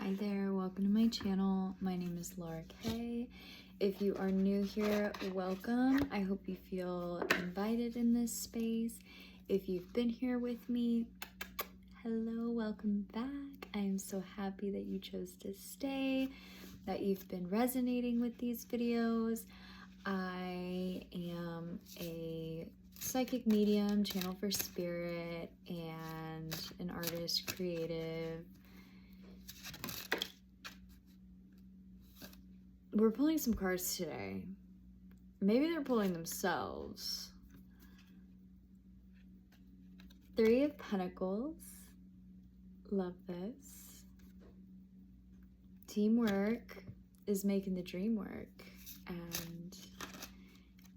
Hi there, welcome to my channel. My name is Laura Kay. If you are new here, welcome. I hope you feel invited in this space. If you've been here with me, hello, welcome back. I am so happy that you chose to stay, that you've been resonating with these videos. I am a psychic medium, channel for spirit, and an artist, creative. We're pulling some cards today. Maybe they're pulling themselves. Three of Pentacles. Love this. Teamwork is making the dream work and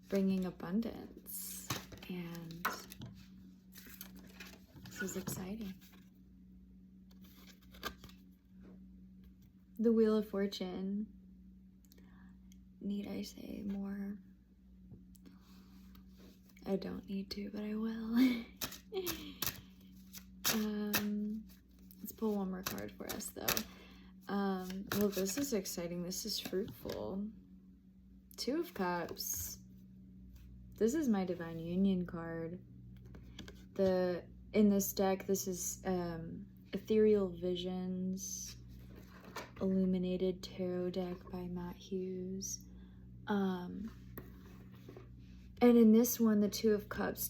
bringing abundance. And this is exciting. The Wheel of Fortune. Need I say more? I don't need to, but I will. Let's pull one more card for us, though. Well, this is exciting. This is fruitful. Two of Cups. This is my Divine Union card. In this deck, this is Ethereal Visions Illuminated Tarot deck by Matt Hughes. And in this one, the Two of Cups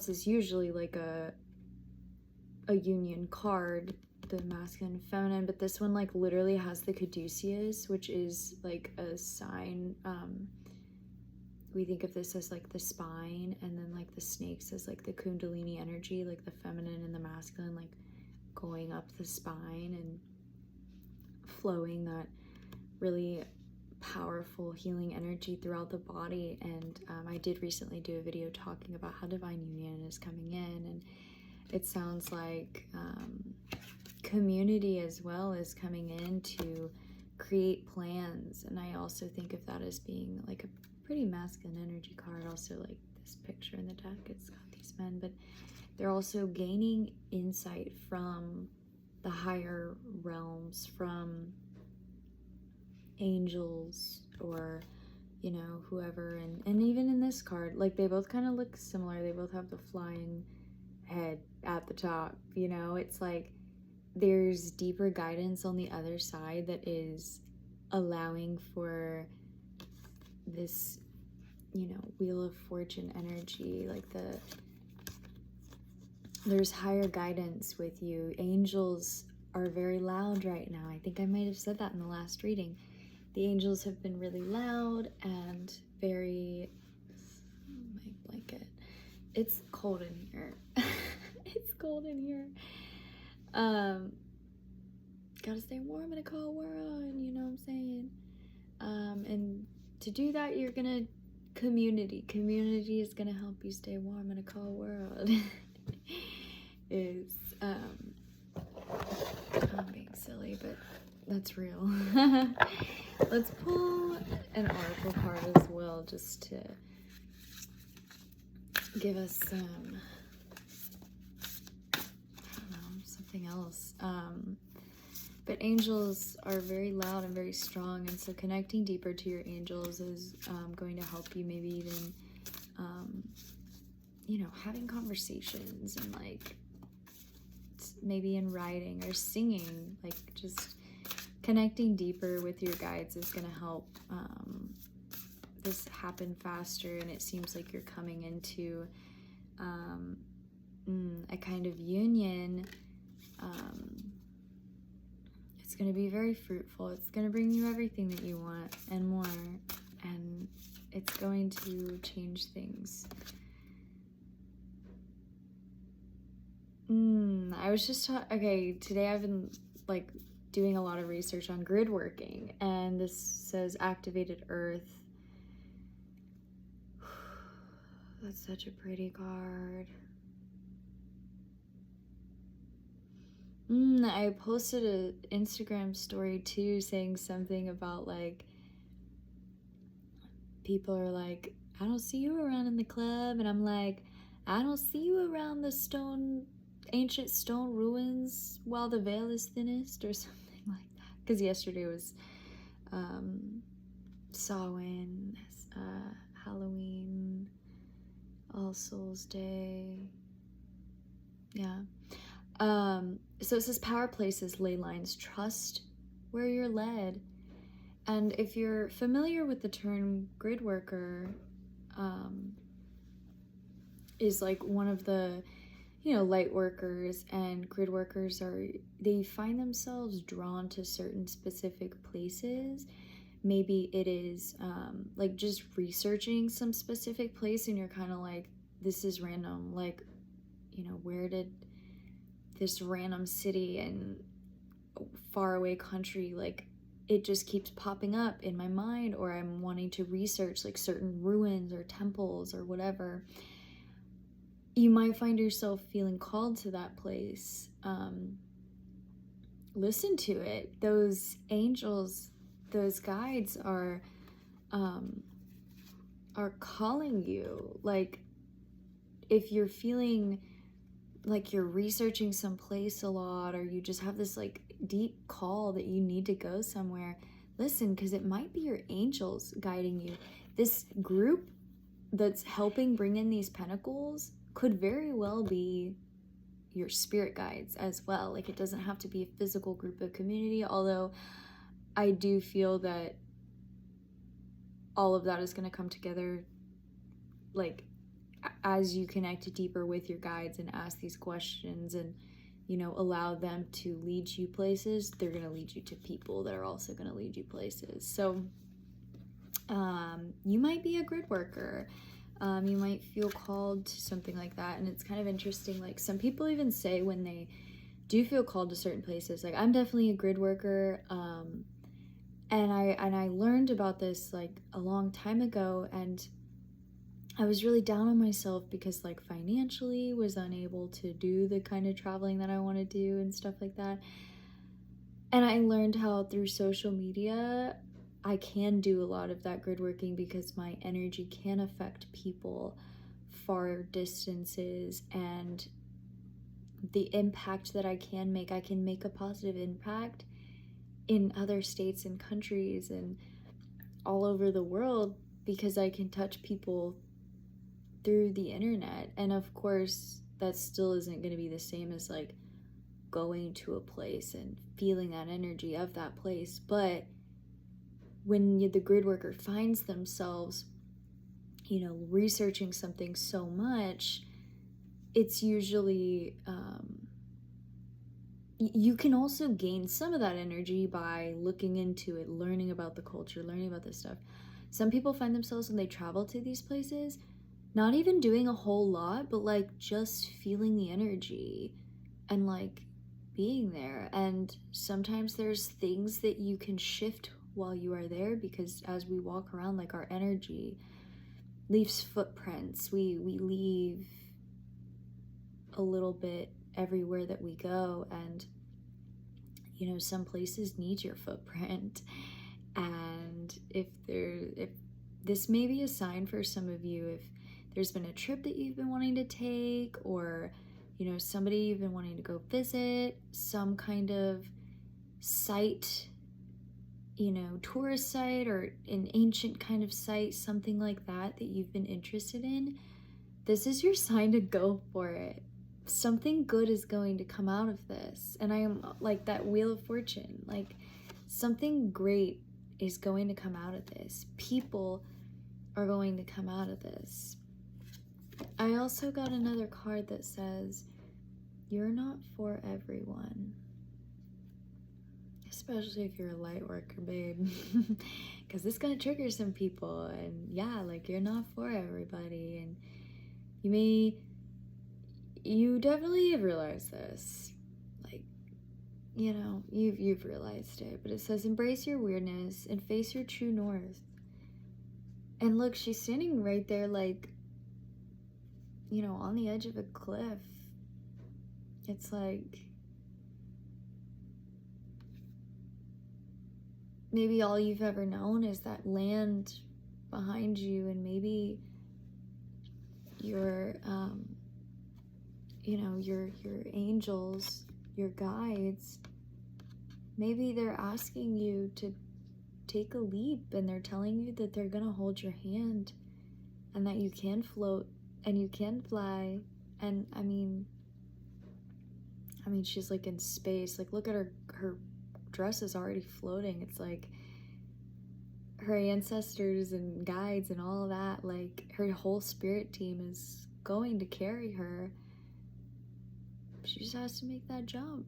is usually like a union card, the masculine and feminine, but this one like literally has the caduceus, which is like a sign. We think of this as like the spine, and then like the snakes as like the kundalini energy, like the feminine and the masculine like going up the spine and flowing that really powerful healing energy throughout the body. And I did recently do a video talking about how Divine Union is coming in, and it sounds like community as well is coming in to create plans. And I also think of that as being like a pretty masculine energy card. Also, like this picture in the deck, it's got these men, but they're also gaining insight from the higher realms, from angels, or you know, whoever. And even in this card, like they both kind of look similar. They both have the flying head at the top, you know. It's like there's deeper guidance on the other side that is allowing for this, you know, Wheel of Fortune energy. Like there's higher guidance with you. Angels are very loud right now. I think I might have said that in the last reading. The angels have been really loud and very... my blanket. It's cold in here. It's cold in here. Gotta stay warm in a cold world, you know what I'm saying? And to do that, you're gonna... Community is gonna help you stay warm in a cold world. I'm being silly, but that's real. Let's pull an oracle card as well, just to give us some, I don't know, something else. But angels are very loud and very strong, and so connecting deeper to your angels is going to help you. Maybe even, you know, having conversations, and like maybe in writing or singing, like just connecting deeper with your guides is going to help this happen faster. And it seems like you're coming into a kind of union. It's going to be very fruitful. It's going to bring you everything that you want and more, and it's going to change things. I was just okay, today I've been like doing a lot of research on grid working, and this says activated earth. That's such a pretty card. I posted an Instagram story too, saying something about like people are like, I don't see you around in the club, and I'm like, I don't see you around the ancient stone ruins while the veil is thinnest, or something like that. because yesterday was Samhain, Halloween, All Souls Day. Yeah. So it says power places, ley lines, trust where you're led. And if you're familiar with the term grid worker, is like one of the, light workers, and grid workers they find themselves drawn to certain specific places. Maybe it is like just researching some specific place and you're kind of like, this is random. Like, where did this random city and faraway country, like, it just keeps popping up in my mind, or I'm wanting to research like certain ruins or temples or whatever. You might find yourself feeling called to that place. Listen to it. Those angels, those guides are calling you. Like, if you're feeling like you're researching some place a lot, or you just have this like deep call that you need to go somewhere, listen, because it might be your angels guiding you. This group that's helping bring in these pentacles could very well be your spirit guides as well. Like, it doesn't have to be a physical group of community, although I do feel that all of that is going to come together, like, as you connect deeper with your guides and ask these questions and, allow them to lead you places. They're going to lead you to people that are also going to lead you places. So you might be a grid worker. You might feel called to something like that. And it's kind of interesting. Like, some people even say when they do feel called to certain places, like, I'm definitely a grid worker. And I learned about this like a long time ago, and I was really down on myself because, like, financially was unable to do the kind of traveling that I want to do and stuff like that. And I learned how through social media I can do a lot of that grid working, because my energy can affect people far distances, and the impact that I can make a positive impact in other states and countries and all over the world, because I can touch people through the internet. And of course, that still isn't going to be the same as like going to a place and feeling that energy of that place. But when the grid worker finds themselves, researching something so much, it's usually, you can also gain some of that energy by looking into it, learning about the culture, learning about this stuff. Some people find themselves, when they travel to these places, not even doing a whole lot, but like just feeling the energy and like being there. And sometimes there's things that you can shift while you are there, because as we walk around, like, our energy leaves footprints. We leave a little bit everywhere that we go, and some places need your footprint. And if this may be a sign for some of you, if there's been a trip that you've been wanting to take, or somebody you've been wanting to go visit, some kind of site, tourist site, or an ancient kind of site, something like that you've been interested in, this is your sign to go for it. Something good is going to come out of this. And I am like that Wheel of Fortune, like, something great is going to come out of this. People are going to come out of this. I also got another card that says, you're not for everyone. Especially if you're a light worker, babe. Because it's going to trigger some people. And yeah, like, you're not for everybody. And you definitely have realized this. Like, you've realized it. But it says, embrace your weirdness and face your true north. And look, she's standing right there, like, on the edge of a cliff. It's like, maybe all you've ever known is that land behind you, and maybe your your angels, your guides, maybe they're asking you to take a leap, and they're telling you that they're gonna hold your hand and that you can float and you can fly. And I mean she's like in space. Like, look at her dress is already floating. It's like her ancestors and guides and all of that, like her whole spirit team is going to carry her. She just has to make that jump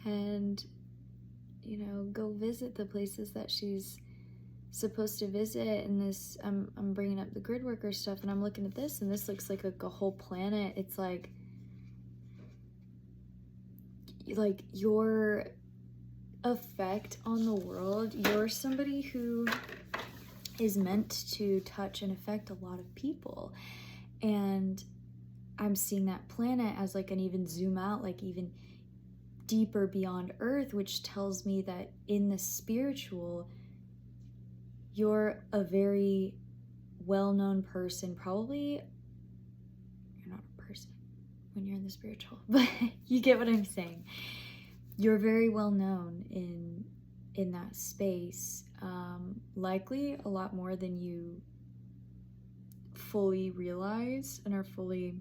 and, you know, go visit the places that she's supposed to visit. And this, I'm bringing up the grid worker stuff, and I'm looking at this, and this looks like a whole planet. It's like your effect on the world, you're somebody who is meant to touch and affect a lot of people. And I'm seeing that planet as like an even zoom out, like even deeper beyond Earth, which tells me that in the spiritual, you're a very well-known person. Probably you're not a person when you're in the spiritual, but you get what I'm saying. You're very well known in that space, likely a lot more than you fully realize and are fully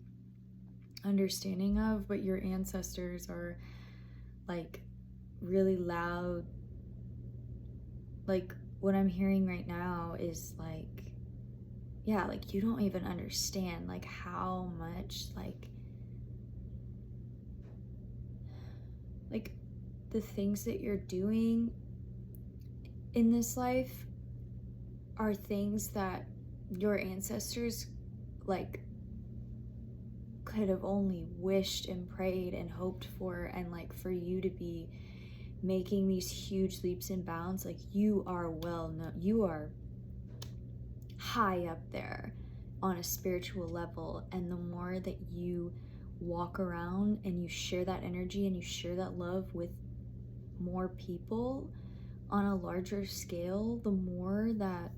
understanding of. But your ancestors are like really loud. Like what I'm hearing right now is like, yeah, like you don't even understand like how much like the things that you're doing in this life are things that your ancestors like could have only wished and prayed and hoped for. And like for you to be making these huge leaps and bounds, like you are well known, you are high up there on a spiritual level. And the more that you walk around and you share that energy and you share that love with more people on a larger scale, the more that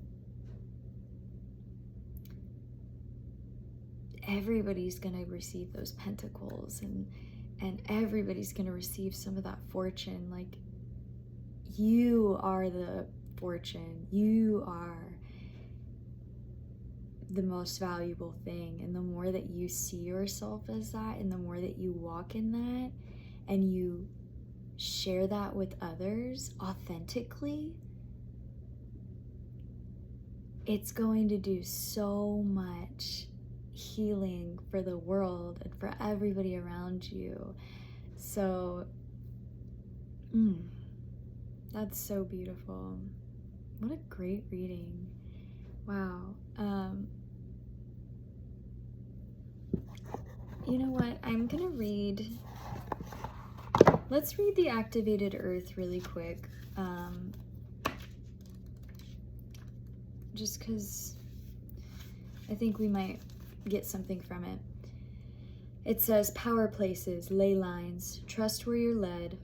everybody's gonna receive those pentacles, and everybody's gonna receive some of that fortune. Like you are the fortune, you are the most valuable thing. And the more that you see yourself as that, and the more that you walk in that and you share that with others authentically, it's going to do so much healing for the world and for everybody around you. So that's so beautiful. What a great reading. Wow. You know what? I'm gonna read, let's read the activated earth really quick. Just because I think we might get something from it. It says, power places, ley lines, trust where you're led.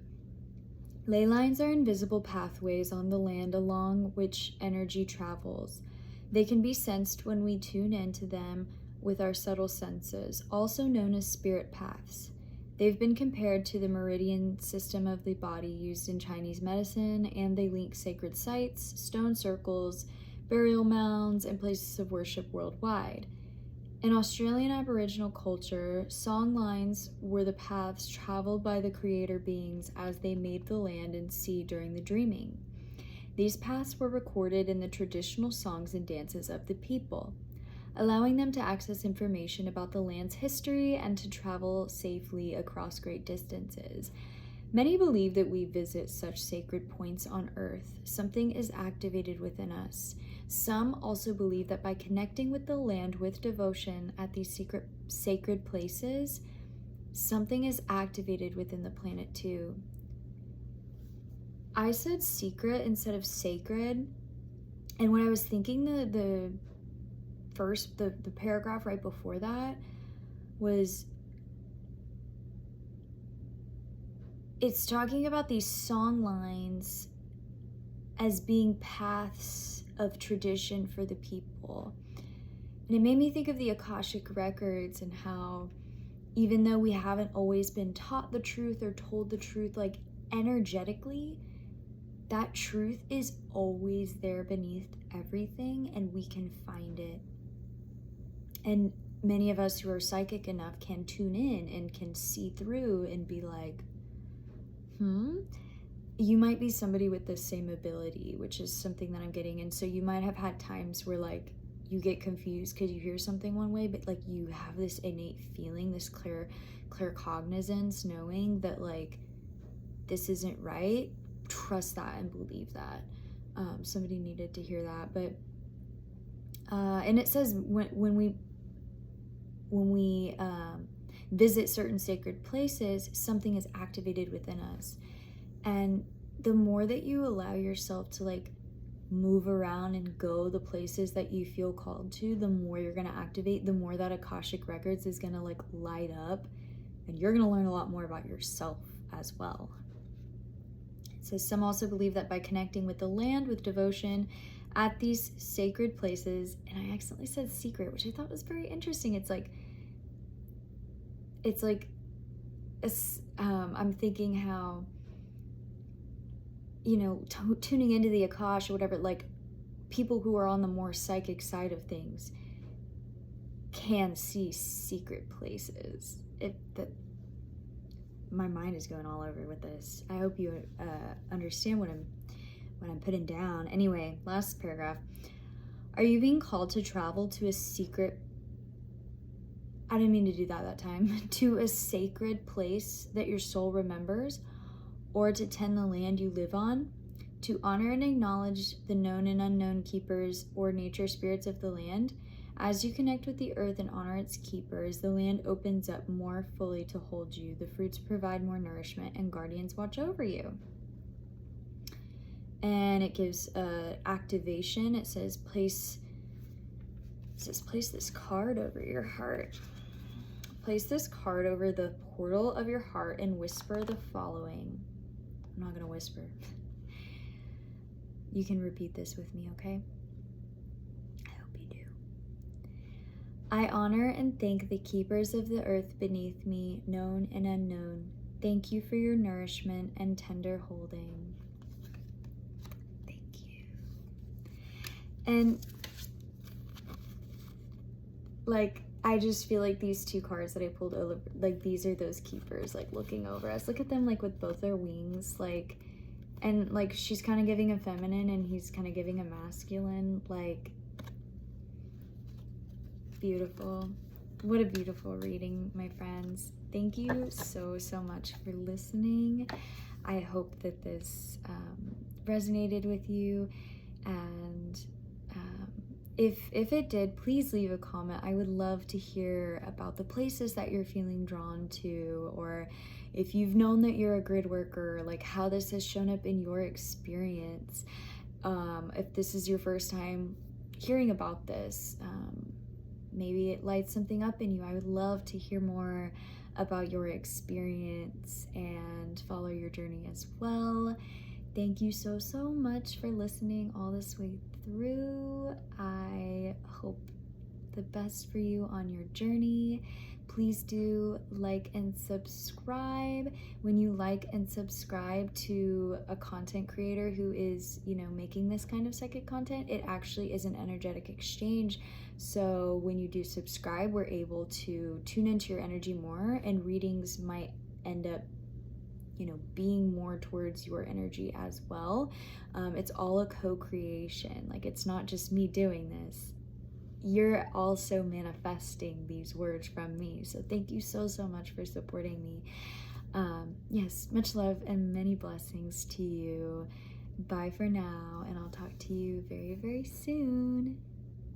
Ley lines are invisible pathways on the land along which energy travels. They can be sensed when we tune into them with our subtle senses, also known as spirit paths. They've been compared to the meridian system of the body used in Chinese medicine, and they link sacred sites, stone circles, burial mounds, and places of worship worldwide. In Australian Aboriginal culture, song lines were the paths traveled by the creator beings as they made the land and sea during the dreaming. These paths were recorded in the traditional songs and dances of the people, allowing them to access information about the land's history and to travel safely across great distances. Many believe that we visit such sacred points on Earth, something is activated within us. Some also believe that by connecting with the land with devotion at these sacred places, something is activated within the planet too. I said secret instead of sacred, and when I was thinking, the paragraph right before that was, it's talking about these song lines as being paths of tradition for the people. And it made me think of the Akashic records and how even though we haven't always been taught the truth or told the truth, like energetically, that truth is always there beneath everything, and we can find it. And many of us who are psychic enough can tune in and can see through and be like, you might be somebody with the same ability, which is something that I'm getting. And so you might have had times where like you get confused because you hear something one way, but like you have this innate feeling, this clear cognizance, knowing that like this isn't right. Trust that and believe that. Somebody needed to hear that. But and it says when we visit certain sacred places, something is activated within us. And the more that you allow yourself to like move around and go the places that you feel called to, the more you're going to activate, the more that Akashic Records is going to like light up, and you're going to learn a lot more about yourself as well. It says some also believe that by connecting with the land with devotion at these sacred places, and I accidentally said secret, which I thought was very interesting. It's like I'm thinking how, you know, tuning into the Akash or whatever, like people who are on the more psychic side of things can see secret places. My mind is going all over with this. I hope you understand what I'm putting down. Anyway, last paragraph. Are you being called to travel to a secret, I didn't mean to do that time, to a sacred place that your soul remembers, or to tend the land you live on, to honor and acknowledge the known and unknown keepers or nature spirits of the land? As you connect with the earth and honor its keepers, the land opens up more fully to hold you. The fruits provide more nourishment, and guardians watch over you. And it gives activation. It says place this card over your heart. Place this card over the portal of your heart and whisper the following. I'm not gonna whisper. You can repeat this with me, okay? I hope you do. I honor and thank the keepers of the earth beneath me, known and unknown. Thank you for your nourishment and tender holding. Thank you. And like, I just feel like these two cards that I pulled over, like these are those keepers, like looking over us. Look at them like with both their wings, like, and like she's kind of giving a feminine and he's kind of giving a masculine, like, beautiful. What a beautiful reading, my friends. Thank you so much for listening. I hope that this resonated with you, and if it did, please leave a comment. I would love to hear about the places that you're feeling drawn to, or if you've known that you're a grid worker, like how this has shown up in your experience. If this is your first time hearing about this, maybe it lights something up in you. I would love to hear more about your experience and follow your journey as well. Thank you so much for listening all this way through. I hope the best for you on your journey. Please do like and subscribe. When you like and subscribe to a content creator who is, you know, making this kind of psychic content, it actually is an energetic exchange. So when you do subscribe, we're able to tune into your energy more, and readings might end up, you know, being more towards your energy as well. It's all a co-creation. Like, it's not just me doing this. You're also manifesting these words from me. So thank you so much for supporting me. Yes, much love and many blessings to you. Bye for now, and I'll talk to you very soon.